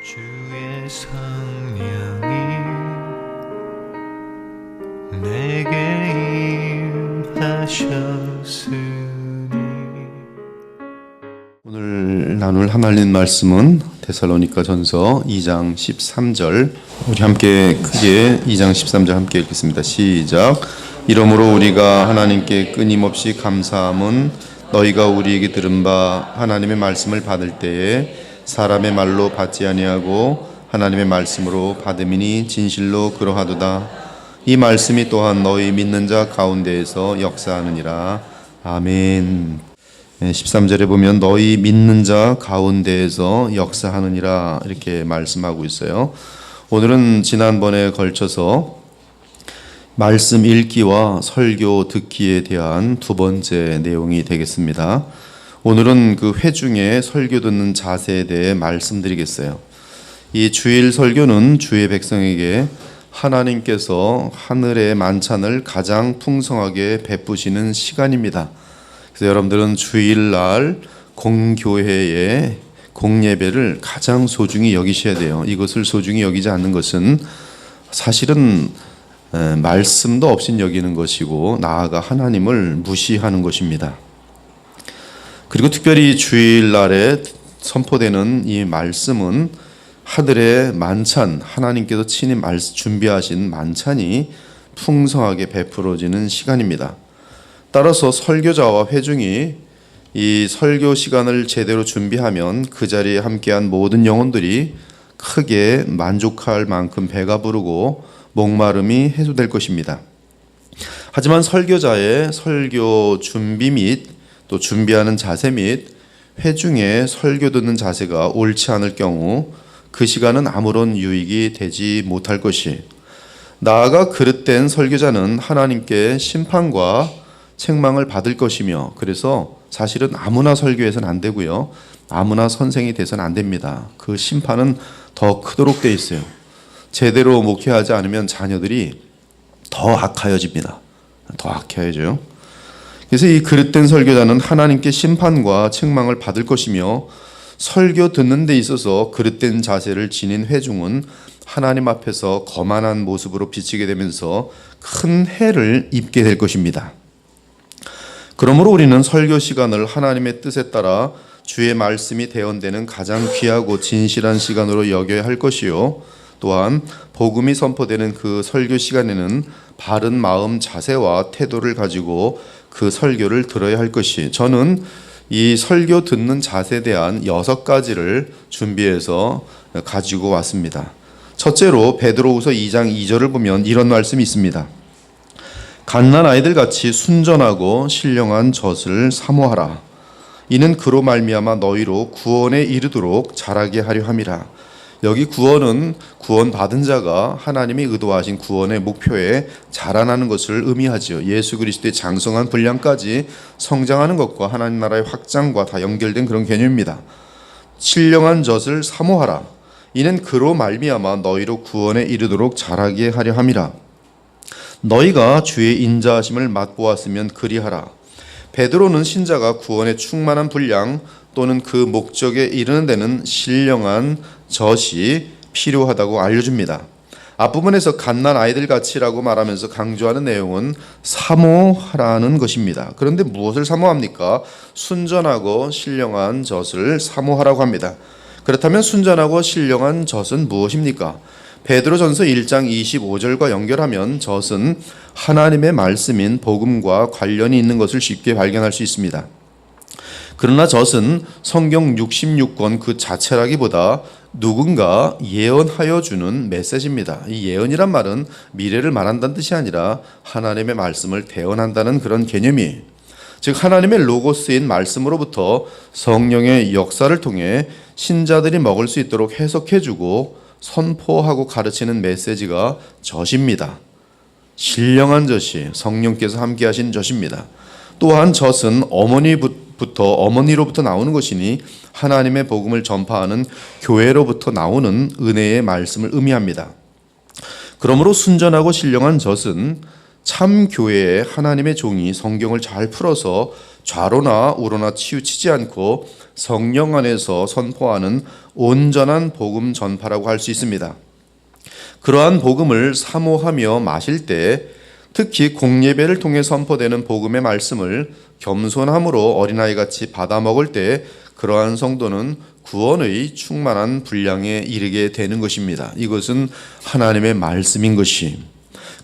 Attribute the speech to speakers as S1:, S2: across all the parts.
S1: 주의 성령이 내게 임하셨으니.
S2: 오늘 나눌 하나님 말씀은 데살로니가전서 2장 13절. 우리 함께 크게 2장 13절 함께 읽겠습니다. 시작. 이러므로 우리가 하나님께 끊임없이 감사함은 너희가 우리에게 들은 바 하나님의 말씀을 받을 때에 사람의 말로 받지 아니하고 하나님의 말씀으로 받음이니 진실로 그러하도다. 이 말씀이 또한 너희 믿는 자 가운데에서 역사하느니라. 아멘. 13절에 보면 너희 믿는 자 가운데에서 역사하느니라 이렇게 말씀하고 있어요. 오늘은 지난번에 걸쳐서 말씀 읽기와 설교 듣기에 대한 두 번째 내용이 되겠습니다. 오늘은 그 회중의 설교 듣는 자세에 대해 말씀드리겠어요. 이 주일 설교는 주의 백성에게 하나님께서 하늘의 만찬을 가장 풍성하게 베푸시는 시간입니다. 그래서 여러분들은 주일날 공교회의 공예배를 가장 소중히 여기셔야 돼요. 이것을 소중히 여기지 않는 것은 사실은 말씀도 없인 여기는 것이고 나아가 하나님을 무시하는 것입니다. 그리고 특별히 주일날에 선포되는 이 말씀은 하늘의 만찬, 하나님께서 친히 준비하신 만찬이 풍성하게 베풀어지는 시간입니다. 따라서 설교자와 회중이 이 설교 시간을 제대로 준비하면 그 자리에 함께한 모든 영혼들이 크게 만족할 만큼 배가 부르고 목마름이 해소될 것입니다. 하지만 설교자의 설교 준비 및 또 준비하는 자세 및 회중의 설교 듣는 자세가 옳지 않을 경우 그 시간은 아무런 유익이 되지 못할 것이, 나아가 그릇된 설교자는 하나님께 심판과 책망을 받을 것이며, 그래서 사실은 아무나 설교해서는 안 되고요, 아무나 선생이 돼서는 안 됩니다. 그 심판은 더 크도록 돼 있어요. 제대로 목회하지 않으면 자녀들이 더 악하여집니다. 더 악해져요. 그래서 이 그릇된 설교자는 하나님께 심판과 책망을 받을 것이며, 설교 듣는 데 있어서 그릇된 자세를 지닌 회중은 하나님 앞에서 거만한 모습으로 비치게 되면서 큰 해를 입게 될 것입니다. 그러므로 우리는 설교 시간을 하나님의 뜻에 따라 주의 말씀이 대언되는 가장 귀하고 진실한 시간으로 여겨야 할 것이요, 또한 복음이 선포되는 그 설교 시간에는 바른 마음, 자세와 태도를 가지고 그 설교를 들어야 할 것이, 저는 이 설교 듣는 자세에 대한 6가지를 준비해서 가지고 왔습니다. 첫째로 베드로후서 2장 2절을 보면 이런 말씀이 있습니다. 갓난 아이들 같이 순전하고 신령한 젖을 사모하라. 이는 그로 말미암아 너희로 구원에 이르도록 자라게 하려 함이라. 여기 구원은 구원받은 자가 하나님이 의도하신 구원의 목표에 자라나는 것을 의미하지요. 예수 그리스도의 장성한 분량까지 성장하는 것과 하나님 나라의 확장과 다 연결된 그런 개념입니다. 신령한 젖을 사모하라. 이는 그로 말미암아 너희로 구원에 이르도록 자라게 하려 함이라. 너희가 주의 인자하심을 맛보았으면 그리하라. 베드로는 신자가 구원의 충만한 분량 또는 그 목적에 이르는 데는 신령한 젖이 필요하다고 알려줍니다. 앞부분에서 갓난 아이들 같이라고 말하면서 강조하는 내용은 사모하라는 것입니다. 그런데 무엇을 사모합니까? 순전하고 신령한 젖을 사모하라고 합니다. 그렇다면 순전하고 신령한 젖은 무엇입니까? 베드로전서 1장 25절과 연결하면 젖은 하나님의 말씀인 복음과 관련이 있는 것을 쉽게 발견할 수 있습니다. 그러나 젖은 성경 66권 그 자체라기보다 누군가 예언하여 주는 메시지입니다. 이 예언이란 말은 미래를 말한다는 뜻이 아니라 하나님의 말씀을 대언한다는 그런 개념이에요. 즉 하나님의 로고스인 말씀으로부터 성령의 역사를 통해 신자들이 먹을 수 있도록 해석해주고 선포하고 가르치는 메시지가 젖입니다. 신령한 젖이 성령께서 함께 하신 젖입니다. 또한 젖은 어머니로부터 나오는 것이니 하나님의 복음을 전파하는 교회로부터 나오는 은혜의 말씀을 의미합니다. 그러므로 순전하고 신령한 젖은 참 교회에 하나님의 종이 성경을 잘 풀어서 좌로나 우로나 치우치지 않고 성령 안에서 선포하는 온전한 복음 전파라고 할 수 있습니다. 그러한 복음을 사모하며 마실 때 특히 공예배를 통해 선포되는 복음의 말씀을 겸손함으로 어린아이같이 받아 먹을 때 그러한 성도는 구원의 충만한 분량에 이르게 되는 것입니다. 이것은 하나님의 말씀인 것이.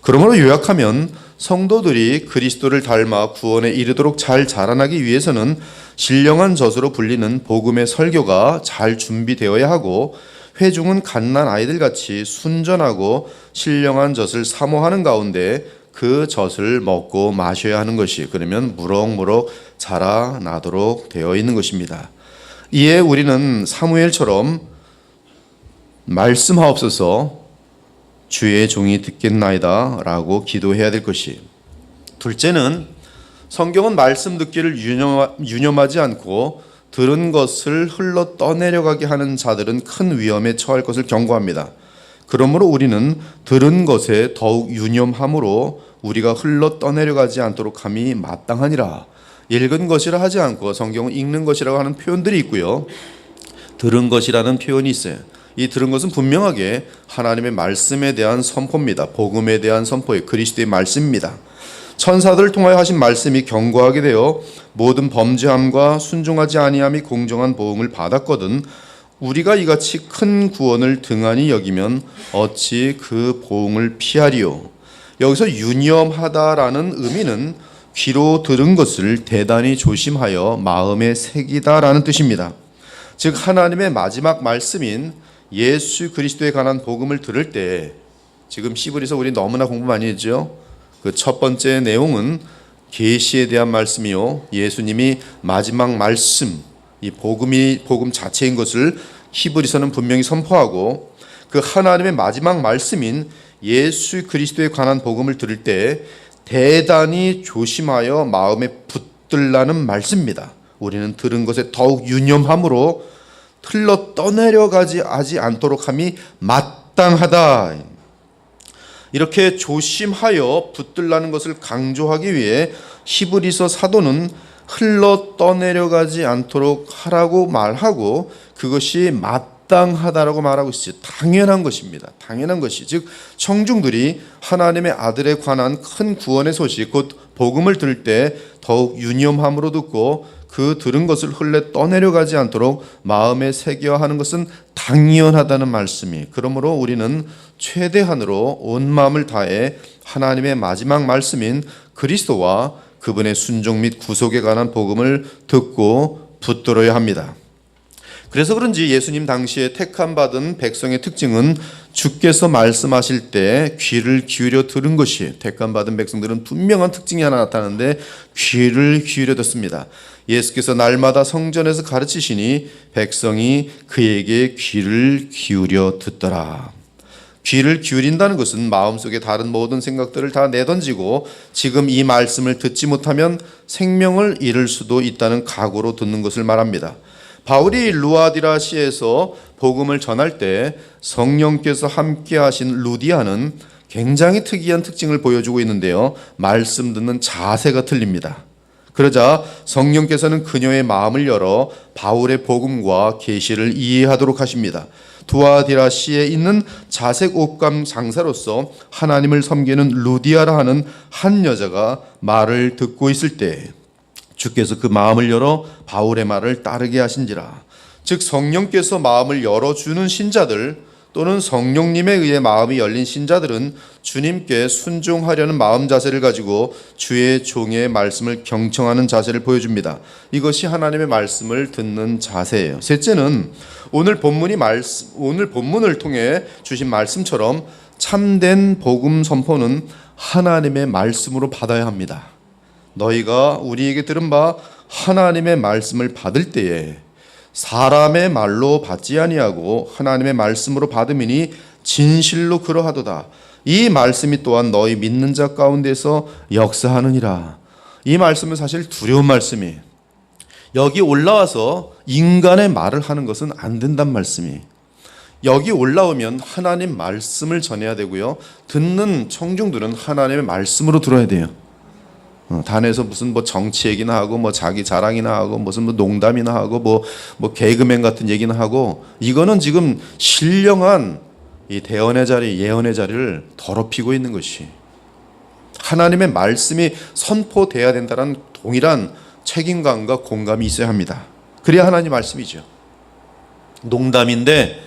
S2: 그러므로 요약하면 성도들이 그리스도를 닮아 구원에 이르도록 잘 자라나기 위해서는 신령한 젖으로 불리는 복음의 설교가 잘 준비되어야 하고 회중은 갓난 아이들같이 순전하고 신령한 젖을 사모하는 가운데 그 젖을 먹고 마셔야 하는 것이, 그러면 무럭무럭 자라나도록 되어 있는 것입니다. 이에 우리는 사무엘처럼 말씀하옵소서 주의 종이 듣겠나이다 라고 기도해야 될 것이. 둘째는 성경은 말씀 듣기를 유념하지 않고 들은 것을 흘러 떠내려가게 하는 자들은 큰 위험에 처할 것을 경고합니다. 그러므로 우리는 들은 것에 더욱 유념함으로 우리가 흘러 떠내려가지 않도록 함이 마땅하니라. 읽은 것이라 하지 않고 성경은 읽는 것이라고 하는 표현들이 있고요, 들은 것이라는 표현이 있어요. 이 들은 것은 분명하게 하나님의 말씀에 대한 선포입니다. 복음에 대한 선포예요. 그리스도의 말씀입니다. 천사들을 통하여 하신 말씀이 경고하게 되어 모든 범죄함과 순종하지 아니함이 공정한 보응을 받았거든 우리가 이같이 큰 구원을 등한히 여기면 어찌 그 보응을 피하리요. 여기서 유념하다라는 의미는 귀로 들은 것을 대단히 조심하여 마음에 새기다라는 뜻입니다. 즉 하나님의 마지막 말씀인 예수 그리스도에 관한 복음을 들을 때, 지금 시브리서 우리 너무나 공부 많이 했죠. 그 첫 번째 내용은 계시에 대한 말씀이요, 예수님이 마지막 말씀, 이 복음 자체인 것을 히브리서는 분명히 선포하고, 그 하나님의 마지막 말씀인 예수 그리스도에 관한 복음을 들을 때 대단히 조심하여 마음에 붙들라는 말씀입니다. 우리는 들은 것에 더욱 유념함으로 흘러 떠내려가지 않도록 함이 마땅하다. 이렇게 조심하여 붙들라는 것을 강조하기 위해 히브리서 사도는 흘러 떠내려가지 않도록 하라고 말하고 그것이 마땅하다라고 말하고 있어요. 당연한 것입니다. 당연한 것이, 즉 청중들이 하나님의 아들에 관한 큰 구원의 소식 곧 복음을 들을 때 더욱 유념함으로 듣고 그 들은 것을 흘러 떠내려가지 않도록 마음에 새겨야 하는 것은 당연하다는 말씀이. 그러므로 우리는 최대한으로 온 마음을 다해 하나님의 마지막 말씀인 그리스도와 그분의 순종 및 구속에 관한 복음을 듣고 붙들어야 합니다. 그래서 그런지 예수님 당시에 택함 받은 백성의 특징은 주께서 말씀하실 때 귀를 기울여 들은 것이, 택함 받은 백성들은 분명한 특징이 하나 나타나는데 귀를 기울여 듣습니다. 예수께서 날마다 성전에서 가르치시니 백성이 그에게 귀를 기울여 듣더라. 귀를 기울인다는 것은 마음속에 다른 모든 생각들을 다 내던지고 지금 이 말씀을 듣지 못하면 생명을 잃을 수도 있다는 각오로 듣는 것을 말합니다. 바울이 루아디라시에서 복음을 전할 때 성령께서 함께 하신 루디아는 굉장히 특이한 특징을 보여주고 있는데요, 말씀 듣는 자세가 틀립니다. 그러자 성령께서는 그녀의 마음을 열어 바울의 복음과 계시를 이해하도록 하십니다. 두아디라시에 있는 자색 옷감 장사로서 하나님을 섬기는 루디아라 하는 한 여자가 말을 듣고 있을 때 주께서 그 마음을 열어 바울의 말을 따르게 하신지라. 즉 성령께서 마음을 열어주는 신자들 또는 성령님에 의해 마음이 열린 신자들은 주님께 순종하려는 마음 자세를 가지고 주의 종의 말씀을 경청하는 자세를 보여줍니다. 이것이 하나님의 말씀을 듣는 자세예요. 셋째는 오늘 본문을 통해 주신 말씀처럼 참된 복음 선포는 하나님의 말씀으로 받아야 합니다. 너희가 우리에게 들은 바 하나님의 말씀을 받을 때에 사람의 말로 받지 아니하고 하나님의 말씀으로 받음이니 진실로 그러하도다. 이 말씀이 또한 너희 믿는 자 가운데서 역사하느니라. 이 말씀은 사실 두려운 말씀이, 여기 올라와서 인간의 말을 하는 것은 안 된단 말씀이. 여기 올라오면 하나님 말씀을 전해야 되고요, 듣는 청중들은 하나님의 말씀으로 들어야 돼요. 단에서 무슨 뭐 정치 얘기나 하고 뭐 자기 자랑이나 하고 무슨 뭐 농담이나 하고 뭐 개그맨 같은 얘기나 하고, 이거는 지금 신령한 이 대언의 자리, 예언의 자리를 더럽히고 있는 것이, 하나님의 말씀이 선포돼야 된다는 동일한 책임감과 공감이 있어야 합니다. 그래야 하나님 말씀이죠. 농담인데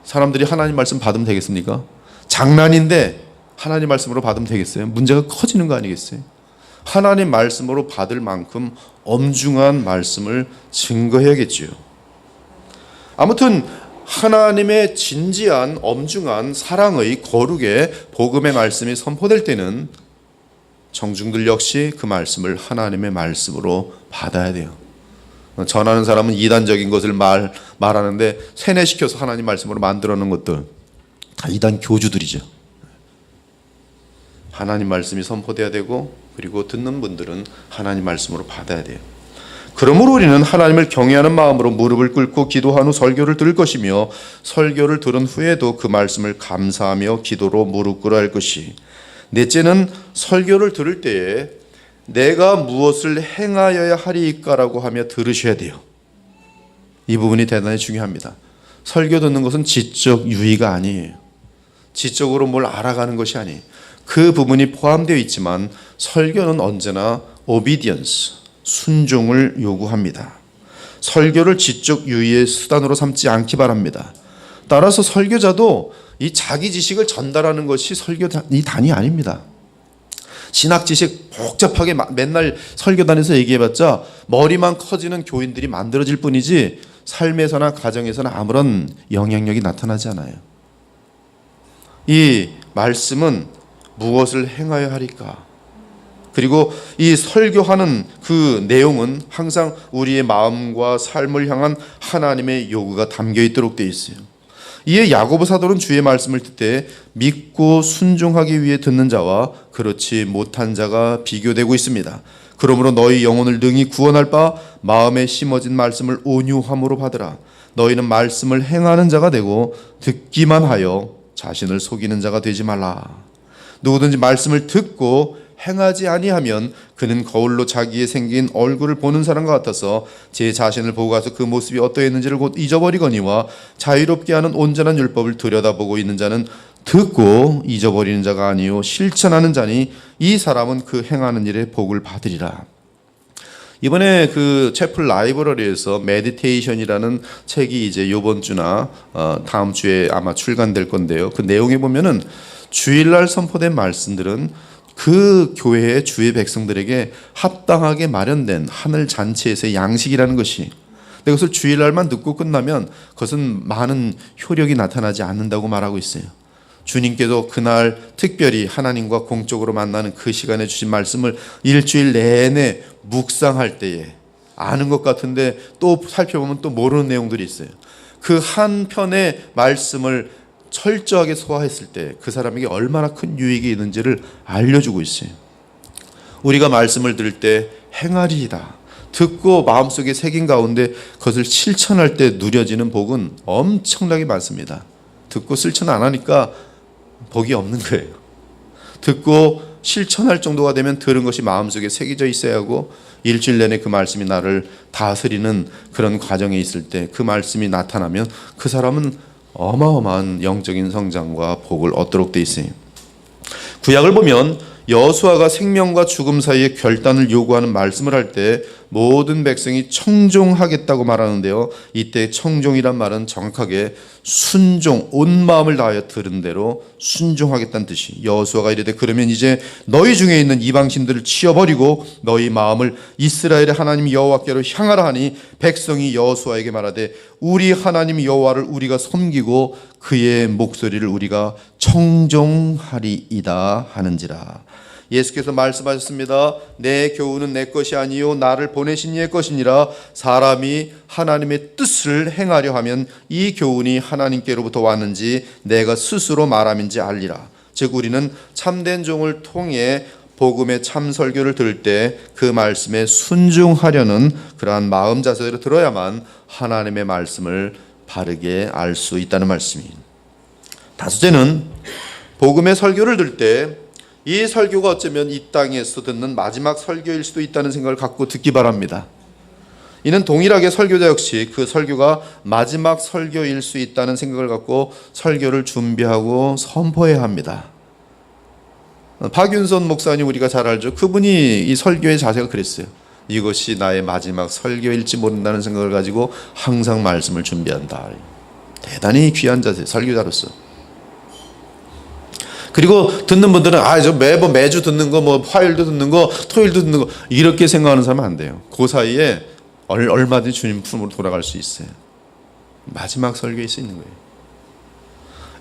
S2: 사람들이 하나님 말씀 받으면 되겠습니까? 장난인데 하나님 말씀으로 받으면 되겠어요? 문제가 커지는 거 아니겠어요? 하나님 말씀으로 받을 만큼 엄중한 말씀을 증거해야겠지요. 아무튼 하나님의 진지한 엄중한 사랑의 거룩의 복음의 말씀이 선포될 때는 청중들 역시 그 말씀을 하나님의 말씀으로 받아야 돼요. 전하는 사람은 이단적인 것을 말하는데 세뇌시켜서 하나님 말씀으로 만들어 놓은 것들 다 이단 교주들이죠. 하나님 말씀이 선포돼야 되고, 그리고 듣는 분들은 하나님 말씀으로 받아야 돼요. 그러므로 우리는 하나님을 경외하는 마음으로 무릎을 꿇고 기도한 후 설교를 들을 것이며, 설교를 들은 후에도 그 말씀을 감사하며 기도로 무릎 꿇어야 할 것이, 넷째는 설교를 들을 때에 내가 무엇을 행하여야 하리까라고 하며 들으셔야 돼요. 이 부분이 대단히 중요합니다. 설교 듣는 것은 지적 유의가 아니에요. 지적으로 뭘 알아가는 것이 아니에요. 그 부분이 포함되어 있지만 설교는 언제나 obedience, 순종을 요구합니다. 설교를 지적 유의의 수단으로 삼지 않기 바랍니다. 따라서 설교자도 이 자기 지식을 전달하는 것이 설교의 단이 아닙니다. 신학 지식 복잡하게 맨날 설교단에서 얘기해봤자 머리만 커지는 교인들이 만들어질 뿐이지 삶에서나 가정에서나 아무런 영향력이 나타나지 않아요. 이 말씀은 무엇을 행하여야 하리까? 그리고 이 설교하는 그 내용은 항상 우리의 마음과 삶을 향한 하나님의 요구가 담겨 있도록 되어 있어요. 이에 야고보 사도는 주의 말씀을 듣되 믿고 순종하기 위해 듣는 자와 그렇지 못한 자가 비교되고 있습니다. 그러므로 너희 영혼을 능히 구원할 바 마음에 심어진 말씀을 온유함으로 받으라. 너희는 말씀을 행하는 자가 되고 듣기만 하여 자신을 속이는 자가 되지 말라. 누구든지 말씀을 듣고 행하지 아니하면 그는 거울로 자기의 생긴 얼굴을 보는 사람과 같아서 제 자신을 보고 가서 그 모습이 어떠했는지를 곧 잊어버리거니와 자유롭게 하는 온전한 율법을 들여다보고 있는 자는 듣고 잊어버리는 자가 아니요 실천하는 자니 이 사람은 그 행하는 일에 복을 받으리라. 이번에 그 채플 라이브러리에서 메디테이션이라는 책이 이제 이번 주나 다음 주에 아마 출간될 건데요. 그 내용에 보면은 주일날 선포된 말씀들은 그 교회의 주의 백성들에게 합당하게 마련된 하늘 잔치에서의 양식이라는 것이, 그것을 주일날만 듣고 끝나면 그것은 많은 효력이 나타나지 않는다고 말하고 있어요. 주님께서 그날 특별히 하나님과 공적으로 만나는 그 시간에 주신 말씀을 일주일 내내 묵상할 때에 아는 것 같은데 또 살펴보면 또 모르는 내용들이 있어요. 그 한 편의 말씀을 철저하게 소화했을 때 그 사람에게 얼마나 큰 유익이 있는지를 알려주고 있어요. 우리가 말씀을 들을 때 행하리이다, 듣고 마음속에 새긴 가운데 그것을 실천할 때 누려지는 복은 엄청나게 많습니다. 듣고 실천 안 하니까 복이 없는 거예요. 듣고 실천할 정도가 되면 들은 것이 마음속에 새겨져 있어야 하고, 일주일 내내 그 말씀이 나를 다스리는 그런 과정에 있을 때 그 말씀이 나타나면 그 사람은 어마어마한 영적인 성장과 복을 얻도록 돼 있어요. 구약을 보면 여호수아가 생명과 죽음 사이에 결단을 요구하는 말씀을 할 때 모든 백성이 청종하겠다고 말하는데요. 이때 청종이란 말은 정확하게 순종, 온 마음을 다하여 들은 대로 순종하겠다는 뜻이. 여호수아가 이르되 그러면 이제 너희 중에 있는 이방신들을 치어버리고 너희 마음을 이스라엘의 하나님 여호와께로 향하라 하니, 백성이 여호수아에게 말하되 우리 하나님 여호와를 우리가 섬기고 그의 목소리를 우리가 청종하리이다 하는지라. 예수께서 말씀하셨습니다. 내 교훈은 내 것이 아니요 나를 보내신 이의 것이니라. 사람이 하나님의 뜻을 행하려 하면 이 교훈이 하나님께로부터 왔는지 내가 스스로 말함인지 알리라. 즉 우리는 참된 종을 통해 복음의 참 설교를 들을 때 그 말씀에 순종하려는 그러한 마음 자세로 들어야만 하나님의 말씀을 바르게 알 수 있다는 말씀입니다. 다섯째는 복음의 설교를 들을 때 이 설교가 어쩌면 이 땅에서 듣는 마지막 설교일 수도 있다는 생각을 갖고 듣기 바랍니다. 이는 동일하게 설교자 역시 그 설교가 마지막 설교일 수 있다는 생각을 갖고 설교를 준비하고 선포해야 합니다. 박윤선 목사님 우리가 잘 알죠. 그분이 이 설교의 자세가 그랬어요. 이것이 나의 마지막 설교일지 모른다는 생각을 가지고 항상 말씀을 준비한다. 대단히 귀한 자세, 설교자로서. 그리고 듣는 분들은 저 매주 듣는 거, 뭐 화요일도 듣는 거, 토요일도 듣는 거 이렇게 생각하는 사람은 안 돼요. 그 사이에 얼마든지 주님 품으로 돌아갈 수 있어요. 마지막 설교일 수 있는 거예요.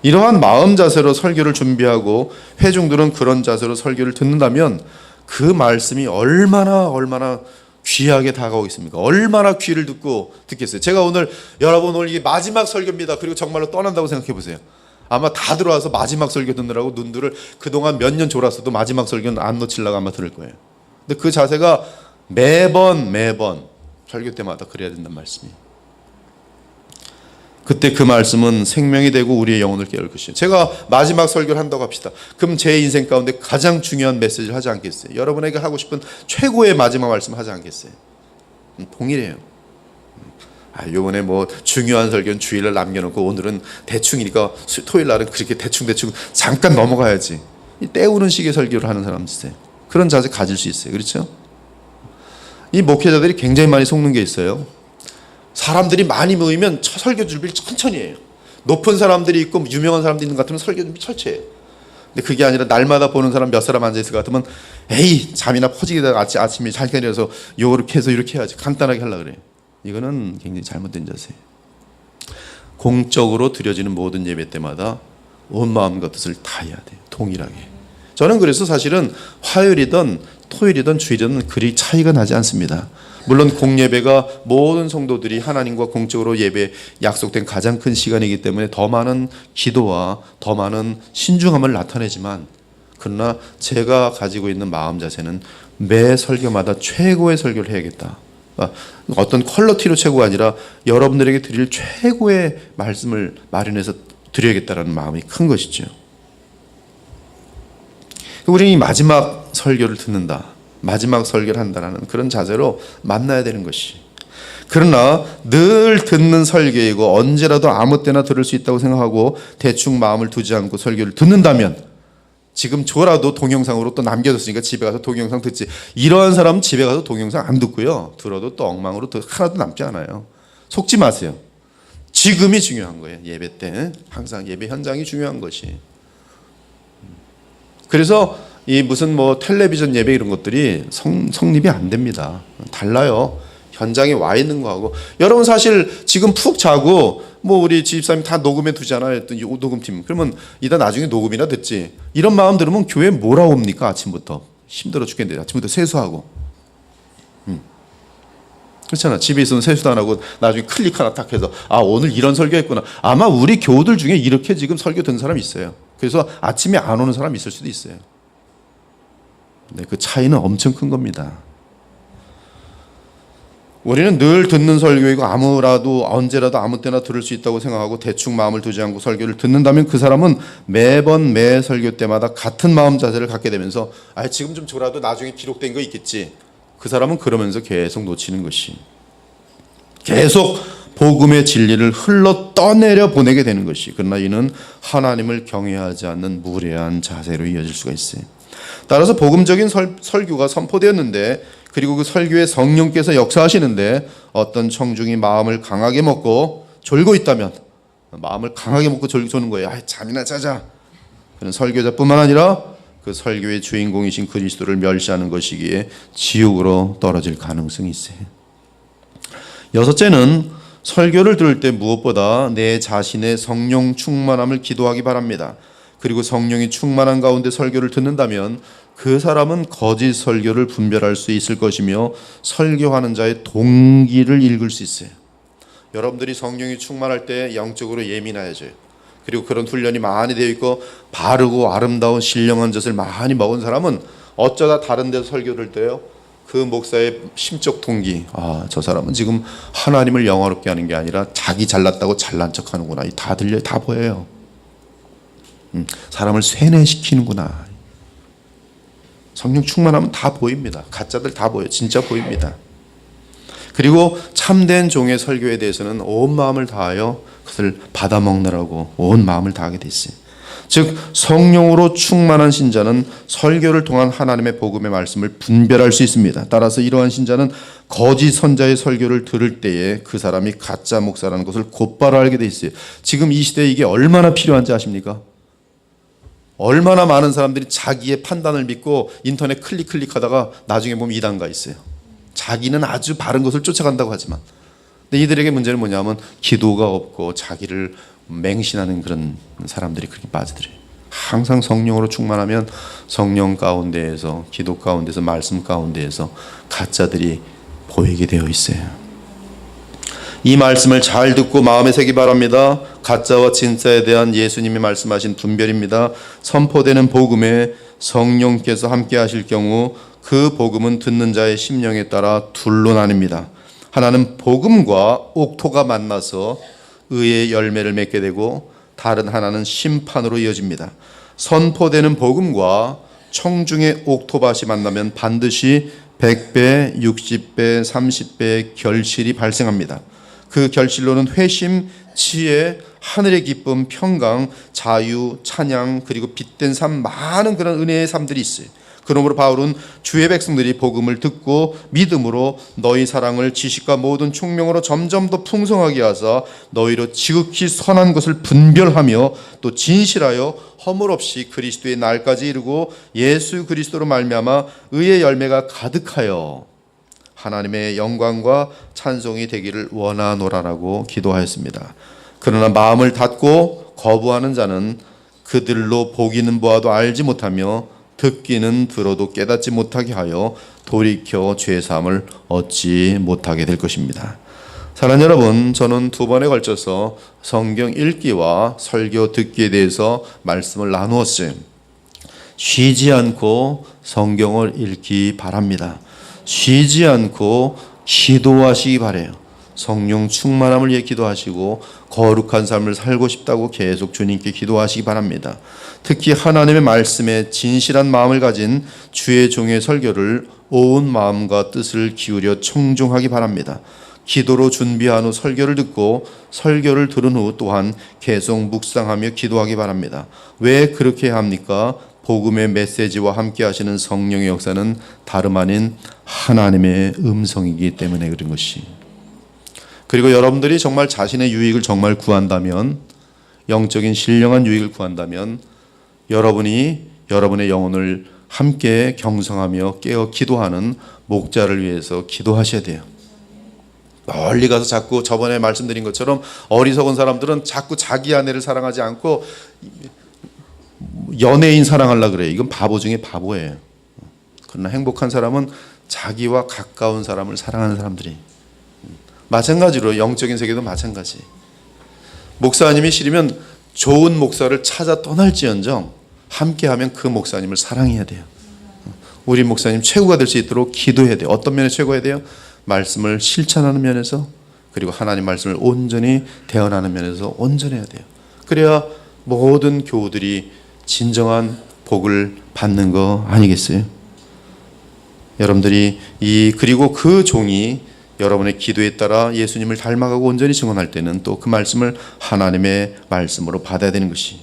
S2: 이러한 마음 자세로 설교를 준비하고 회중들은 그런 자세로 설교를 듣는다면 그 말씀이 얼마나 귀하게 다가오겠습니까? 얼마나 귀를 듣겠어요. 제가 여러분 오늘 이게 마지막 설교입니다. 그리고 정말로 떠난다고 생각해 보세요. 아마 다 들어와서 마지막 설교 듣느라고 눈들을 그동안 몇 년 졸았어도 마지막 설교는 안 놓치려고 아마 들을 거예요. 근데 그 자세가 매번 설교 때마다 그래야 된다는 말씀이에요. 그때 그 말씀은 생명이 되고 우리의 영혼을 깨울 것이에요. 제가 마지막 설교를 한다고 합시다. 그럼 제 인생 가운데 가장 중요한 메시지를 하지 않겠어요? 여러분에게 하고 싶은 최고의 마지막 말씀 하지 않겠어요? 동일해요. 요번에 뭐 중요한 설교는 주일날 남겨놓고 오늘은 대충이니까 토요일 날은 그렇게 대충 잠깐 넘어가야지. 때우는 식의 설교를 하는 사람 있어요. 그런 자세 가질 수 있어요. 그렇죠? 이 목회자들이 굉장히 많이 속는 게 있어요. 사람들이 많이 모이면 설교 준비를 천천히 해요. 높은 사람들이 있고 유명한 사람들이 있는 것 같으면 설교 준비 철저히 해요. 근데 그게 아니라 날마다 보는 사람 몇 사람 앉아있을 것 같으면 에이 잠이나 퍼지게다가 아침에 잘 일어나서 요렇게 해서 이렇게 해야지 간단하게 하려고 그래요. 이거는 굉장히 잘못된 자세예요. 공적으로 드려지는 모든 예배 때마다 온 마음과 뜻을 다해야 돼요. 동일하게. 저는 그래서 사실은 화요일이든 토요일이든 주일이든 그리 차이가 나지 않습니다. 물론 공예배가 모든 성도들이 하나님과 공적으로 예배 약속된 가장 큰 시간이기 때문에 더 많은 기도와 더 많은 신중함을 나타내지만 그러나 제가 가지고 있는 마음 자세는 매 설교마다 최고의 설교를 해야겠다. 어떤 퀄리티로 최고가 아니라 여러분들에게 드릴 최고의 말씀을 마련해서 드려야겠다는 마음이 큰 것이죠. 우리는 이 마지막 설교를 듣는다. 마지막 설교를 한다는 그런 자세로 만나야 되는 것이. 그러나 늘 듣는 설교이고 언제라도 아무 때나 들을 수 있다고 생각하고 대충 마음을 두지 않고 설교를 듣는다면 지금 저라도 동영상으로 또 남겨뒀으니까 집에 가서 동영상 듣지. 이러한 사람은 집에 가서 동영상 안 듣고요. 들어도 또 엉망으로 하나도 남지 않아요. 속지 마세요. 지금이 중요한 거예요. 예배 때 항상 예배 현장이 중요한 것이. 그래서 이 무슨 뭐 텔레비전 예배 이런 것들이 성립이 안 됩니다. 달라요. 현장에 와 있는 거하고. 여러분 사실 지금 푹 자고 뭐 우리 집사님 다 녹음해 두잖아요. 이 녹음팀. 그러면 이따 나중에 녹음이나 듣지. 이런 마음 들으면 교회 뭐라 옵니까? 아침부터. 힘들어 죽겠는데 아침부터 세수하고. 그렇잖아. 집에 있으면 세수도 안 하고 나중에 클릭 하나 딱 해서 오늘 이런 설교했구나. 아마 우리 교우들 중에 이렇게 지금 설교 듣는 사람이 있어요. 그래서 아침에 안 오는 사람이 있을 수도 있어요. 네, 그 차이는 엄청 큰 겁니다. 우리는 늘 듣는 설교이고 아무라도 언제라도 아무 때나 들을 수 있다고 생각하고 대충 마음을 두지 않고 설교를 듣는다면 그 사람은 매번 매 설교 때마다 같은 마음 자세를 갖게 되면서 지금 좀 졸아도 나중에 기록된 거 있겠지. 그 사람은 그러면서 계속 놓치는 것이. 계속 복음의 진리를 흘러 떠내려 보내게 되는 것이. 그러나 이는 하나님을 경외하지 않는 무례한 자세로 이어질 수가 있어요. 따라서 복음적인 설교가 선포되었는데 그리고 그 설교에 성령께서 역사하시는데 어떤 청중이 마음을 강하게 먹고 졸고 있다면 마음을 강하게 먹고 졸는 거예요. 잠이나 자자. 그런 설교자뿐만 아니라 그 설교의 주인공이신 그리스도를 멸시하는 것이기에 지옥으로 떨어질 가능성이 있어요. 여섯째는 설교를 들을 때 무엇보다 내 자신의 성령 충만함을 기도하기 바랍니다. 그리고 성령이 충만한 가운데 설교를 듣는다면 그 사람은 거짓 설교를 분별할 수 있을 것이며 설교하는 자의 동기를 읽을 수 있어요. 여러분들이 성령이 충만할 때 영적으로 예민해져요. 그리고 그런 훈련이 많이 되어 있고 바르고 아름다운 신령한 젖을 많이 먹은 사람은 어쩌다 다른 데서 설교를 때요. 그 목사의 심적 동기, 저 사람은 지금 하나님을 영화롭게 하는 게 아니라 자기 잘났다고 잘난 척하는구나. 다 들려요. 다 보여요. 사람을 세뇌시키는구나. 성령 충만하면 다 보입니다. 가짜들 다 보여요. 진짜 보입니다. 그리고 참된 종의 설교에 대해서는 온 마음을 다하여 그것을 받아먹느라고 온 마음을 다하게 돼 있어요. 즉 성령으로 충만한 신자는 설교를 통한 하나님의 복음의 말씀을 분별할 수 있습니다. 따라서 이러한 신자는 거짓 선자의 설교를 들을 때에 그 사람이 가짜 목사라는 것을 곧바로 알게 돼 있어요. 지금 이 시대에 이게 얼마나 필요한지 아십니까? 얼마나 많은 사람들이 자기의 판단을 믿고 인터넷 클릭하다가 나중에 보면 이단가 있어요. 자기는 아주 바른 것을 쫓아간다고 하지만, 근데 이들에게 문제는 뭐냐면 기도가 없고 자기를 맹신하는 그런 사람들이 그렇게 빠져들어요. 항상 성령으로 충만하면 성령 가운데에서, 기도 가운데서, 말씀 가운데에서 가짜들이 보이게 되어 있어요. 이 말씀을 잘 듣고 마음에 새기 바랍니다. 가짜와 진짜에 대한 예수님이 말씀하신 분별입니다. 선포되는 복음에 성령께서 함께 하실 경우 그 복음은 듣는 자의 심령에 따라 둘로 나뉩니다. 하나는 복음과 옥토가 만나서 의의 열매를 맺게 되고, 다른 하나는 심판으로 이어집니다. 선포되는 복음과 청중의 옥토밭이 만나면 반드시 100배, 60배, 30배의 결실이 발생합니다. 그 결실로는 회심, 지혜, 하늘의 기쁨, 평강, 자유, 찬양, 그리고 빛된 삶, 많은 그런 은혜의 삶들이 있어요. 그러므로 바울은 주의 백성들이 복음을 듣고 믿음으로 너희 사랑을 지식과 모든 총명으로 점점 더 풍성하게 하사 너희로 지극히 선한 것을 분별하며 또 진실하여 허물 없이 그리스도의 날까지 이르고 예수 그리스도로 말미암아 의의 열매가 가득하여 하나님의 영광과 찬송이 되기를 원하노라라고 기도하였습니다. 그러나 마음을 닫고 거부하는 자는 그들로 보기는 보아도 알지 못하며 듣기는 들어도 깨닫지 못하게 하여 돌이켜 죄사함을 얻지 못하게 될 것입니다. 사랑하는 여러분, 저는 두 번에 걸쳐서 성경 읽기와 설교 듣기에 대해서 말씀을 나누었어요. 쉬지 않고 성경을 읽기 바랍니다. 쉬지 않고 기도하시기 바래요. 성령 충만함을 위해 기도하시고 거룩한 삶을 살고 싶다고 계속 주님께 기도하시기 바랍니다. 특히 하나님의 말씀에 진실한 마음을 가진 주의 종의 설교를 온 마음과 뜻을 기울여 청중하기 바랍니다. 기도로 준비한 후 설교를 듣고 설교를 들은 후 또한 계속 묵상하며 기도하기 바랍니다. 왜 그렇게 해야 합니까? 복음의 메시지와 함께 하시는 성령의 역사는 다름 아닌 하나님의 음성이기 때문에 그런 것이. 그리고 여러분들이 정말 자신의 유익을 정말 구한다면, 영적인 신령한 유익을 구한다면 여러분이 여러분의 영혼을 함께 경성하며 깨어 기도하는 목자를 위해서 기도하셔야 돼요. 멀리 가서 자꾸 저번에 말씀드린 것처럼 어리석은 사람들은 자꾸 자기 아내를 사랑하지 않고 연예인 사랑하려고 그래요. 이건 바보 중에 바보예요. 그러나 행복한 사람은 자기와 가까운 사람을 사랑하는 사람들이. 마찬가지로 영적인 세계도 마찬가지. 목사님이 싫으면 좋은 목사를 찾아 떠날지언정 함께하면 그 목사님을 사랑해야 돼요. 우리 목사님 최고가 될 수 있도록 기도해야 돼요. 어떤 면에 최고해야 돼요? 말씀을 실천하는 면에서, 그리고 하나님 말씀을 온전히 대언하는 면에서 온전해야 돼요. 그래야 모든 교우들이 진정한 복을 받는 거 아니겠어요? 여러분들이 그리고 그 종이 여러분의 기도에 따라 예수님을 닮아가고 온전히 증언할 때는 또 그 말씀을 하나님의 말씀으로 받아야 되는 것이.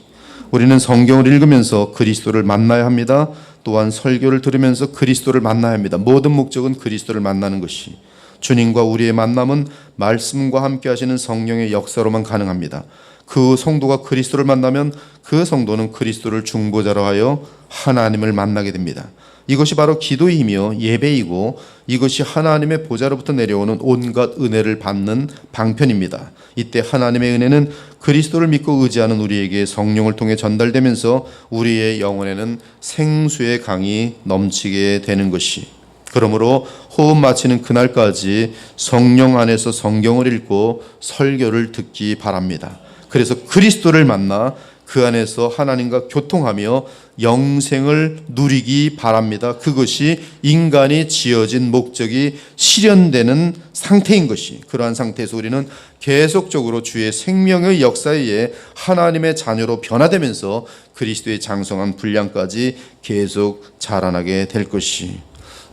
S2: 우리는 성경을 읽으면서 그리스도를 만나야 합니다. 또한 설교를 들으면서 그리스도를 만나야 합니다. 모든 목적은 그리스도를 만나는 것이. 주님과 우리의 만남은 말씀과 함께 하시는 성령의 역사로만 가능합니다. 그 성도가 그리스도를 만나면 그 성도는 그리스도를 중보자로 하여 하나님을 만나게 됩니다. 이것이 바로 기도의 힘이요 예배이고, 이것이 하나님의 보좌로부터 내려오는 온갖 은혜를 받는 방편입니다. 이때 하나님의 은혜는 그리스도를 믿고 의지하는 우리에게 성령을 통해 전달되면서 우리의 영혼에는 생수의 강이 넘치게 되는 것이. 그러므로 호흡 마치는 그날까지 성령 안에서 성경을 읽고 설교를 듣기 바랍니다. 그래서 그리스도를 만나 그 안에서 하나님과 교통하며 영생을 누리기 바랍니다. 그것이 인간이 지어진 목적이 실현되는 상태인 것이, 그러한 상태에서 우리는 계속적으로 주의 생명의 역사에 의해 하나님의 자녀로 변화되면서 그리스도의 장성한 분량까지 계속 자라나게 될 것이,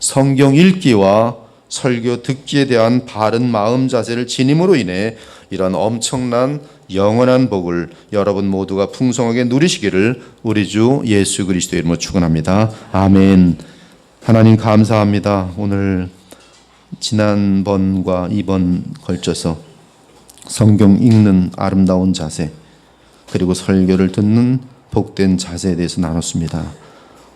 S2: 성경 읽기와 설교 듣기에 대한 바른 마음 자세를 지님으로 인해 이런 엄청난 영원한 복을 여러분 모두가 풍성하게 누리시기를 우리 주 예수 그리스도의 이름으로 축원합니다. 아멘. 하나님 감사합니다. 오늘 지난번과 이번 걸쳐서 성경 읽는 아름다운 자세, 그리고 설교를 듣는 복된 자세에 대해서 나눴습니다.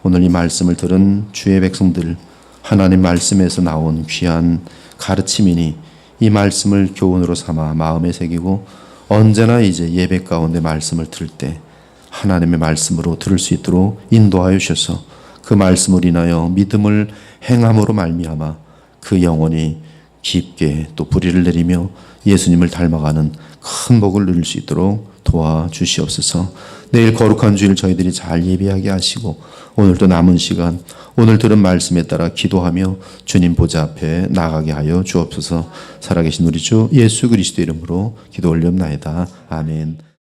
S2: 오늘 이 말씀을 들은 주의 백성들, 하나님 말씀에서 나온 귀한 가르침이니 이 말씀을 교훈으로 삼아 마음에 새기고 언제나 이제 예배 가운데 말씀을 들을 때 하나님의 말씀으로 들을 수 있도록 인도하여 주셔서 그 말씀을 인하여 믿음을 행함으로 말미암아 그 영혼이 깊게 또 뿌리를 내리며 예수님을 닮아가는 큰 복을 누릴 수 있도록 도와주시옵소서. 내일 거룩한 주일 저희들이 잘 예배하게 하시고 오늘도 남은 시간 오늘 들은 말씀에 따라 기도하며 주님 보좌 앞에 나가게 하여 주옵소서. 살아계신 우리 주 예수 그리스도 이름으로 기도 올리옵나이다. 아멘.